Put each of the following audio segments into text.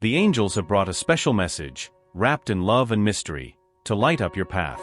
The angels have brought a special message, wrapped in love and mystery, to light up your path.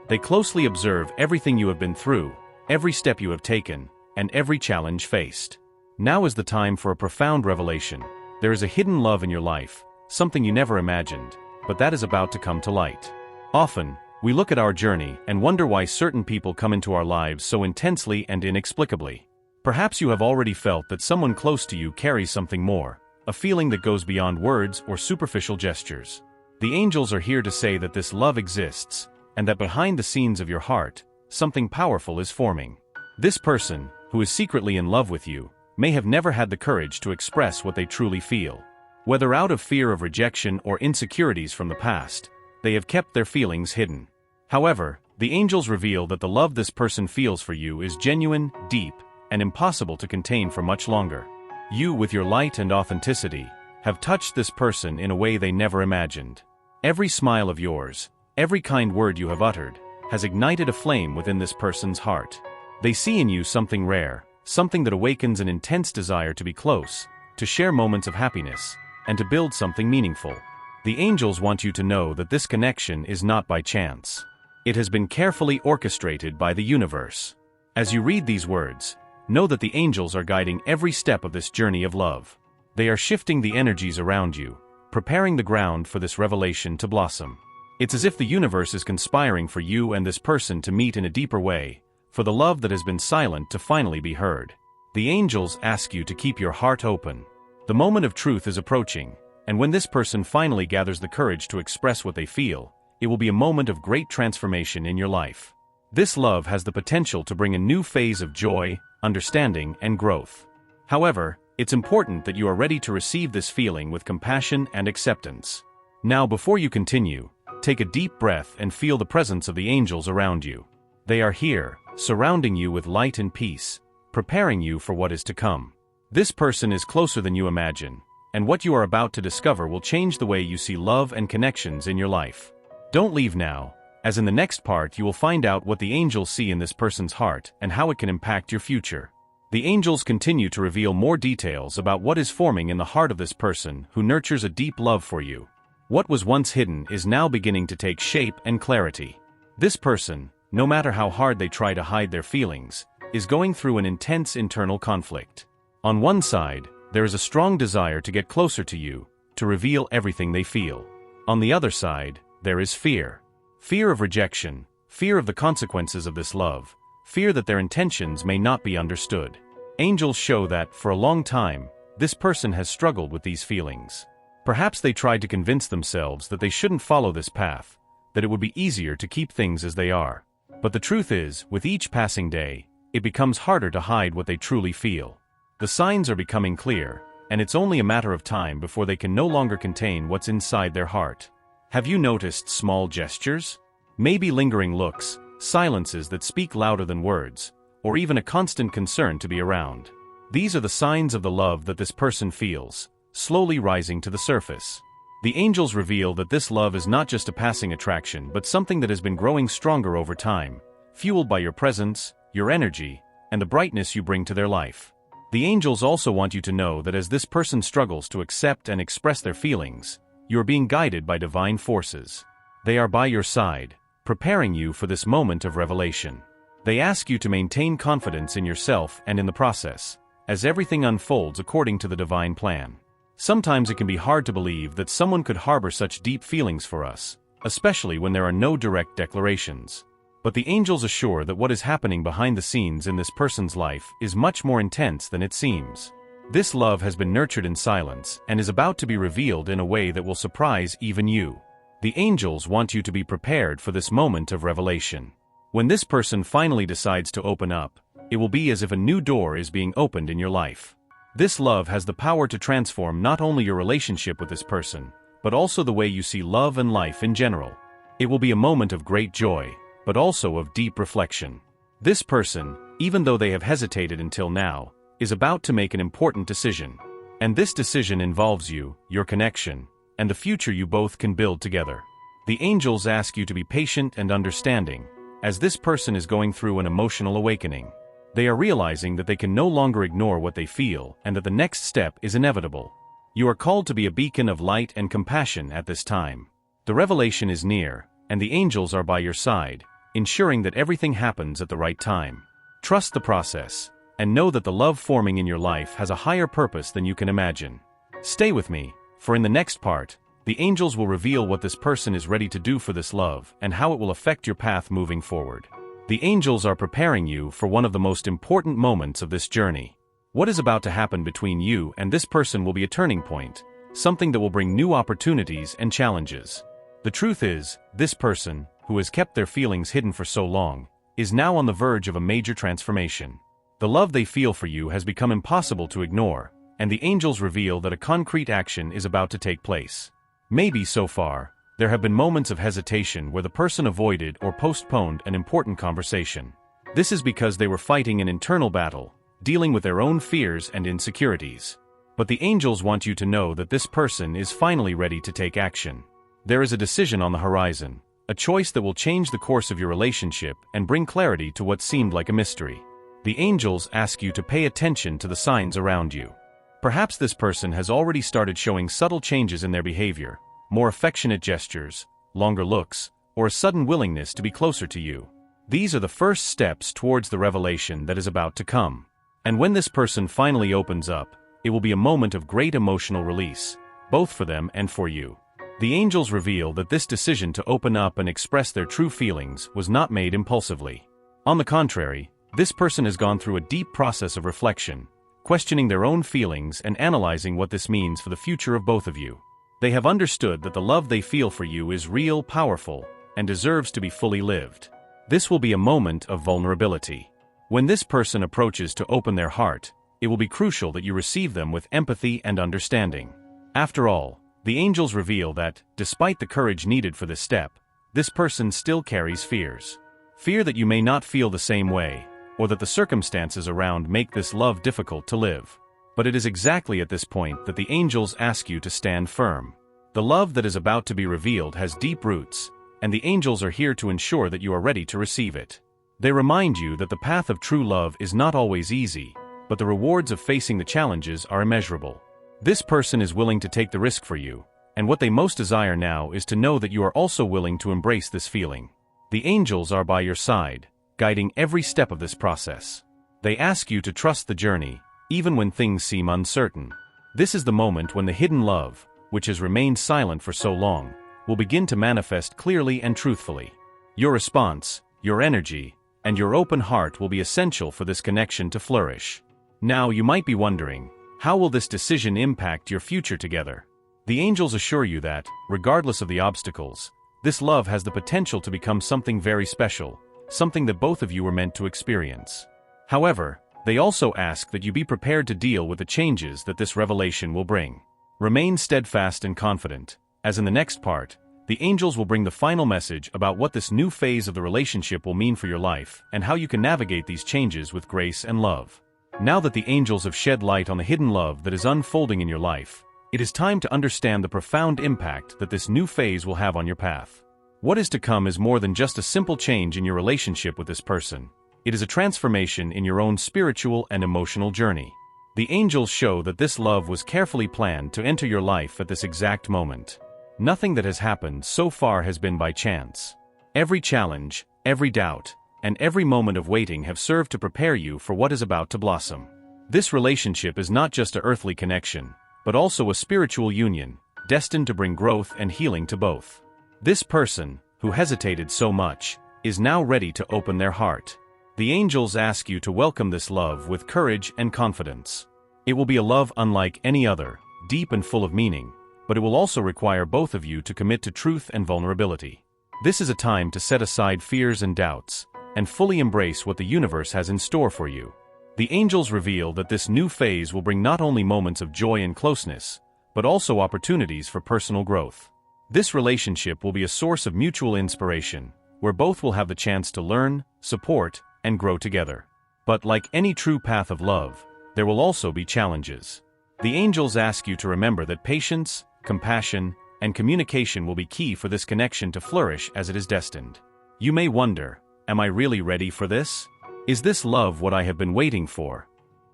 They closely observe everything you have been through, every step you have taken, and every challenge faced. Now is the time for a profound revelation. There is a hidden love in your life, something you never imagined, but that is about to come to light. Often, we look at our journey and wonder why certain people come into our lives so intensely and inexplicably. Perhaps you have already felt that someone close to you carries something more, a feeling that goes beyond words or superficial gestures. The angels are here to say that this love exists, and that behind the scenes of your heart, something powerful is forming. This person, who is secretly in love with you, may have never had the courage to express what they truly feel. Whether out of fear of rejection or insecurities from the past, they have kept their feelings hidden. However, the angels reveal that the love this person feels for you is genuine, deep, and impossible to contain for much longer. You, with your light and authenticity, have touched this person in a way they never imagined. Every smile of yours, every kind word you have uttered, has ignited a flame within this person's heart. They see in you something rare, something that awakens an intense desire to be close, to share moments of happiness, and to build something meaningful. The angels want you to know that this connection is not by chance. It has been carefully orchestrated by the universe. As you read these words, know that the angels are guiding every step of this journey of love. They are shifting the energies around you, preparing the ground for this revelation to blossom. It's as if the universe is conspiring for you and this person to meet in a deeper way, for the love that has been silent to finally be heard. The angels ask you to keep your heart open. The moment of truth is approaching, and when this person finally gathers the courage to express what they feel, it will be a moment of great transformation in your life. This love has the potential to bring a new phase of joy, understanding, and growth. However, it's important that you are ready to receive this feeling with compassion and acceptance. Now, before you continue, take a deep breath and feel the presence of the angels around you. They are here, surrounding you with light and peace, preparing you for what is to come. This person is closer than you imagine, and what you are about to discover will change the way you see love and connections in your life. Don't leave now, as in the next part you will find out what the angels see in this person's heart and how it can impact your future. The angels continue to reveal more details about what is forming in the heart of this person who nurtures a deep love for you. What was once hidden is now beginning to take shape and clarity. This person, no matter how hard they try to hide their feelings, is going through an intense internal conflict. On one side, there is a strong desire to get closer to you, to reveal everything they feel. On the other side, there is fear. Fear of rejection, fear of the consequences of this love, fear that their intentions may not be understood. Angels show that, for a long time, this person has struggled with these feelings. Perhaps they tried to convince themselves that they shouldn't follow this path, that it would be easier to keep things as they are. But the truth is, with each passing day, it becomes harder to hide what they truly feel. The signs are becoming clear, and it's only a matter of time before they can no longer contain what's inside their heart. Have you noticed small gestures? Maybe lingering looks, silences that speak louder than words, or even a constant concern to be around. These are the signs of the love that this person feels, slowly rising to the surface. The angels reveal that this love is not just a passing attraction but something that has been growing stronger over time, fueled by your presence, your energy, and the brightness you bring to their life. The angels also want you to know that as this person struggles to accept and express their feelings, you are being guided by divine forces. They are by your side, preparing you for this moment of revelation. They ask you to maintain confidence in yourself and in the process, as everything unfolds according to the divine plan. Sometimes it can be hard to believe that someone could harbor such deep feelings for us, especially when there are no direct declarations. But the angels assure that what is happening behind the scenes in this person's life is much more intense than it seems. This love has been nurtured in silence and is about to be revealed in a way that will surprise even you. The angels want you to be prepared for this moment of revelation. When this person finally decides to open up, it will be as if a new door is being opened in your life. This love has the power to transform not only your relationship with this person, but also the way you see love and life in general. It will be a moment of great joy, but also of deep reflection. This person, even though they have hesitated until now, is about to make an important decision. And this decision involves you, your connection, and the future you both can build together. The angels ask you to be patient and understanding, as this person is going through an emotional awakening. They are realizing that they can no longer ignore what they feel and that the next step is inevitable. You are called to be a beacon of light and compassion at this time. The revelation is near, and the angels are by your side, ensuring that everything happens at the right time. Trust the process, and know that the love forming in your life has a higher purpose than you can imagine. Stay with me, for in the next part, the angels will reveal what this person is ready to do for this love and how it will affect your path moving forward. The angels are preparing you for one of the most important moments of this journey. What is about to happen between you and this person will be a turning point, something that will bring new opportunities and challenges. The truth is, this person, who has kept their feelings hidden for so long, is now on the verge of a major transformation. The love they feel for you has become impossible to ignore, and the angels reveal that a concrete action is about to take place. Maybe so far, there have been moments of hesitation where the person avoided or postponed an important conversation. This is because they were fighting an internal battle, dealing with their own fears and insecurities. But the angels want you to know that this person is finally ready to take action. There is a decision on the horizon, a choice that will change the course of your relationship and bring clarity to what seemed like a mystery. The angels ask you to pay attention to the signs around you. Perhaps this person has already started showing subtle changes in their behavior, more affectionate gestures, longer looks, or a sudden willingness to be closer to you. These are the first steps towards the revelation that is about to come. And when this person finally opens up, it will be a moment of great emotional release, both for them and for you. The angels reveal that this decision to open up and express their true feelings was not made impulsively. On the contrary, this person has gone through a deep process of reflection, questioning their own feelings and analyzing what this means for the future of both of you. They have understood that the love they feel for you is real, powerful, and deserves to be fully lived. This will be a moment of vulnerability. When this person approaches to open their heart, it will be crucial that you receive them with empathy and understanding. After all, the angels reveal that, despite the courage needed for this step, this person still carries fears. Fear that you may not feel the same way, or that the circumstances around make this love difficult to live. But it is exactly at this point that the angels ask you to stand firm. The love that is about to be revealed has deep roots, and the angels are here to ensure that you are ready to receive it. They remind you that the path of true love is not always easy, but the rewards of facing the challenges are immeasurable. This person is willing to take the risk for you, and what they most desire now is to know that you are also willing to embrace this feeling. The angels are by your side, guiding every step of this process. They ask you to trust the journey, even when things seem uncertain. This is the moment when the hidden love, which has remained silent for so long, will begin to manifest clearly and truthfully. Your response, your energy, and your open heart will be essential for this connection to flourish. Now you might be wondering, how will this decision impact your future together? The angels assure you that, regardless of the obstacles, this love has the potential to become something very special, something that both of you were meant to experience. However, they also ask that you be prepared to deal with the changes that this revelation will bring. Remain steadfast and confident, as in the next part, the angels will bring the final message about what this new phase of the relationship will mean for your life and how you can navigate these changes with grace and love. Now that the angels have shed light on the hidden love that is unfolding in your life, it is time to understand the profound impact that this new phase will have on your path. What is to come is more than just a simple change in your relationship with this person. It is a transformation in your own spiritual and emotional journey. The angels show that this love was carefully planned to enter your life at this exact moment. Nothing that has happened so far has been by chance. Every challenge, every doubt, and every moment of waiting have served to prepare you for what is about to blossom. This relationship is not just an earthly connection, but also a spiritual union, destined to bring growth and healing to both. This person, who hesitated so much, is now ready to open their heart. The angels ask you to welcome this love with courage and confidence. It will be a love unlike any other, deep and full of meaning, but it will also require both of you to commit to truth and vulnerability. This is a time to set aside fears and doubts, and fully embrace what the universe has in store for you. The angels reveal that this new phase will bring not only moments of joy and closeness, but also opportunities for personal growth. This relationship will be a source of mutual inspiration, where both will have the chance to learn, support, and grow together. But like any true path of love, there will also be challenges. The angels ask you to remember that patience, compassion, and communication will be key for this connection to flourish as it is destined. You may wonder, am I really ready for this? Is this love what I have been waiting for?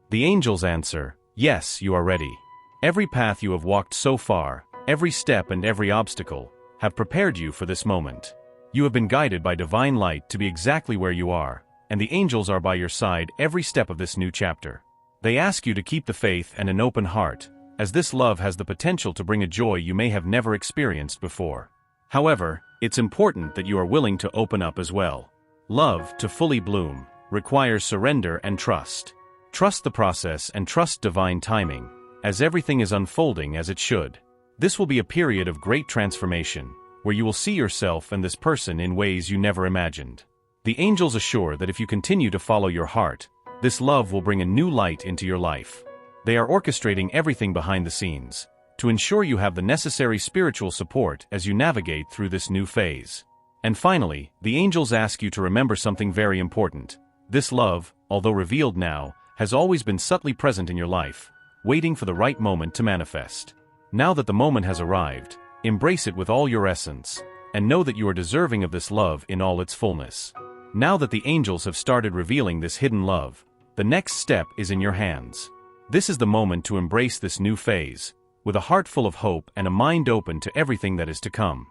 The angels answer, yes, you are ready. Every path you have walked so far, every step and every obstacle, have prepared you for this moment. You have been guided by divine light to be exactly where you are, and the angels are by your side every step of this new chapter. They ask you to keep the faith and an open heart, as this love has the potential to bring a joy you may have never experienced before. However, it's important that you are willing to open up as well. Love, to fully bloom, requires surrender and trust. Trust the process and trust divine timing, as everything is unfolding as it should. This will be a period of great transformation, where you will see yourself and this person in ways you never imagined. The angels assure that if you continue to follow your heart, this love will bring a new light into your life. They are orchestrating everything behind the scenes, to ensure you have the necessary spiritual support as you navigate through this new phase. And finally, the angels ask you to remember something very important. This love, although revealed now, has always been subtly present in your life, waiting for the right moment to manifest. Now that the moment has arrived, embrace it with all your essence, and know that you are deserving of this love in all its fullness. Now that the angels have started revealing this hidden love, the next step is in your hands. This is the moment to embrace this new phase, with a heart full of hope and a mind open to everything that is to come.